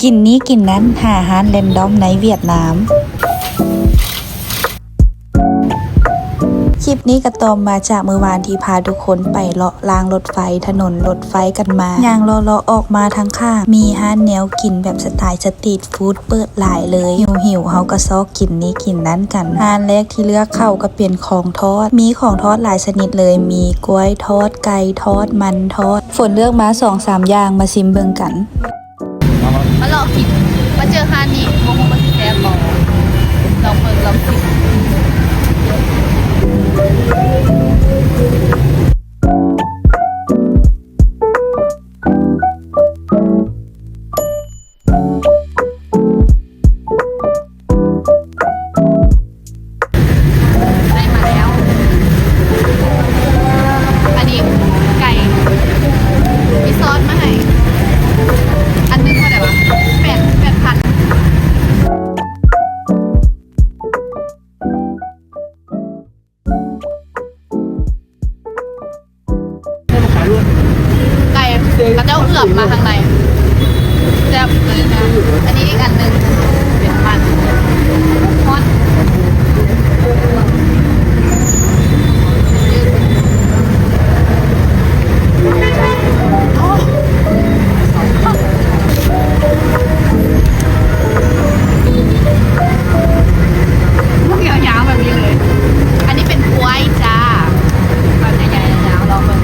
กินนี้กินนั้นหาอาหารแรนดอมในเวียดนามคลิปนี้กระตอมมาจากมือวานที่พาทุกคนไปเลาะรางรถไฟถนนรถไฟกันมาย่างเลาะออกมาทางข้างมีห้านแนวกินแบบสไตล์สตรีทฟู้ดเปิดหลายเลยหิวเฮาก็ซอกกินนี้กินนั้นกันห้านแรกที่เลือกเข้าก็เป็นของทอดมีของทอดหลายชนิดเลยมีกล้วยทอดไก่ทอดมันทอดฝนเลือกมา 2-3 อย่างมาชิมเบิ่งกันมาลองกินมาเจอฮานี่โมโหมาแซ่บบอกลองเปิดลองกินได้มาแล้วอันนี้ไก่มีซอสมาให้อันนึงเท่าไหร่วะ8,000ไก่กระเจ้าเอือบมาข้างในแซ่บเลยนะอันนี้อีกอันนึงเป็นมันฮอตยาวๆแบบนี้เลยอันนี้เป็นกล้วยจ้าแบบใหญ่ๆยาวๆลองเบิ่ง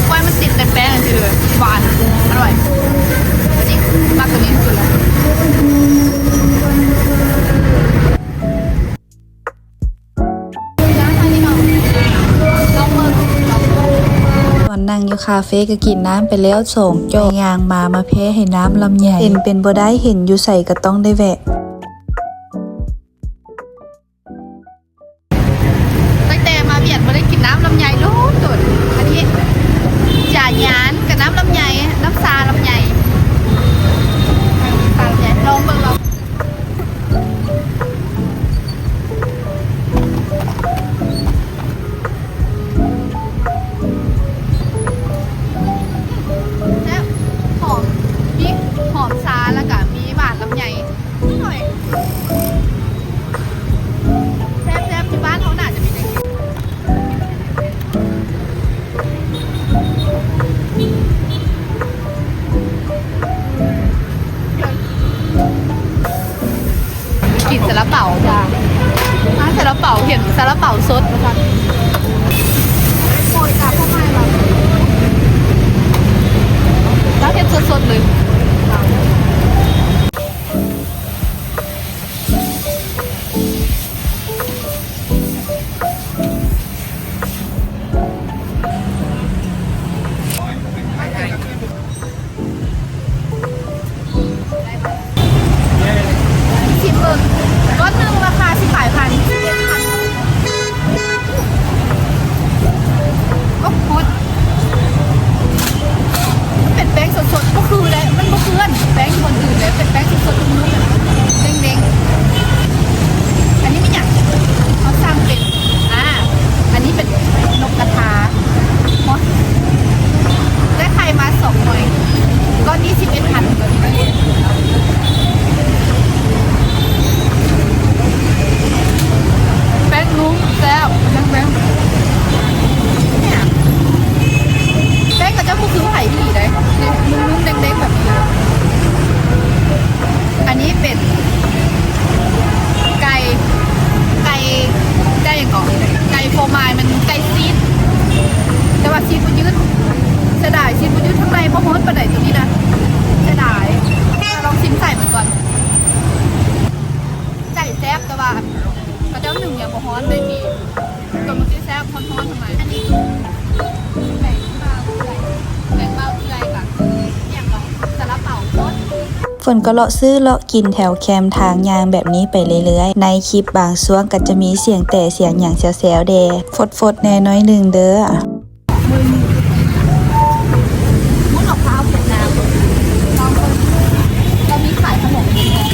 กล้วยมันติดเป็นแป้งจริงเลยหวานอร่อยอันนี้มากกว่านี้สุดแล้วตอนนั่งอยู่คาเฟ่ก็กินน้ำไปแล้ว2 จอกยางมาแพ้ให้น้ำลำใหญ่เป็นบ่ได้เห็นอยู่ใส่ก็ต้องได้แวะตั้งแต่มาเวียดมาได้กินน้ำลำไยลูกสุดอันนี้จ่ายานกับน้ำลำไยน้ำซาลำไยลองเบิ่งลองแล้วหอมพริกหอมซาแล้วก็มีหวานลำไยนิดหน่อยแซ่บๆที่บ้านเขาน่าจะมีในกินซาลาเปาจ้าซาลาเปาเห็นซาลาเปาสดนะคะโคตรจ้าพ่อแม่เราแล้วเห็นสดๆเลย10 เบิร์กรถหนึ่งราคา18,000โอ้โหเป็นแป้งสดๆก็คือเลยมันก็เพื่อนแป้งคนอื่นเลยเป็นแป้งสดๆนุ่มๆเด้งๆอันนี้ไม่อยากเขาสั่งเป็นอันนี้เป็นนกกระทาได้ไข่มา2 หน่วยก้อนนี้11,000แป้งนุ่มแซ่บแป้งเนี่ยแป้งกับเจ้าพวกคือไผ่ดีเลยนุ่มๆเด้งๆแบบนี้อันนี้เป็นไก่อย่างก่อนไก่โฟมายมันไก่ซีดแต่ว่าซีดมันยืดเสียดายซีดมันยืดทั้งในเพราะมันประเดี๋ยวตัวนี้นะเสียดายลองชิมใส่เหมือนกันไก่แซ่บแต่ว่ากระเจ้าหนึ่งอย่างบ่ฮ้อนไม่มีตัวมันที่แซ่บฮ้อนๆทำไมอันนี้แบ่งมาเอื่อยกับอย่างเราซาลาเปาโคตรฝนก็เลาะซื้อเลาะกินแถวแคมทางยางแบบนี้ไปเรื่อยๆในคลิปบางช่วงก็จะมีเสียงแต่เสียงอย่างแซวๆแดฟดๆแน่น้อยหนึ่งเด้อมุ้งมะพร้าวเวียดนามลองเรามีขายขนมอยู่แล้ว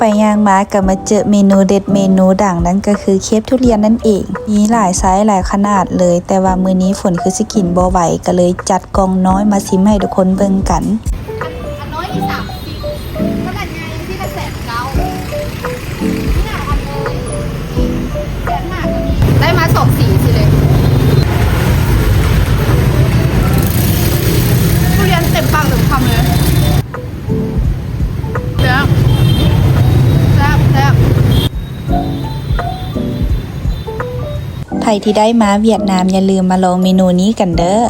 ไปย่างมาก็มาเจอเมนูเด็ดเมนูดังนั้นก็คือเคฟทุเรียนนั่นเองมีหลายไซส์หลายขนาดเลยแต่ว่ามื้อนี้ฝนคือสิกินบ่ไหวก็เลยจัดกล่องน้อยมาชิมให้ทุกคนเบิ่งกัน อันน้อยที่30ขนาดใหญ่ที่ละ109,000นี่น่าทำเลย105,000ก็มีได้มา2สีสิเลยทุเรียนเต็มปากเต็มคำเลยแซ่บแซ่บ ใครที่ได้มาเวียดนามอย่าลืมมาลองเมนูนี้กันเด้อ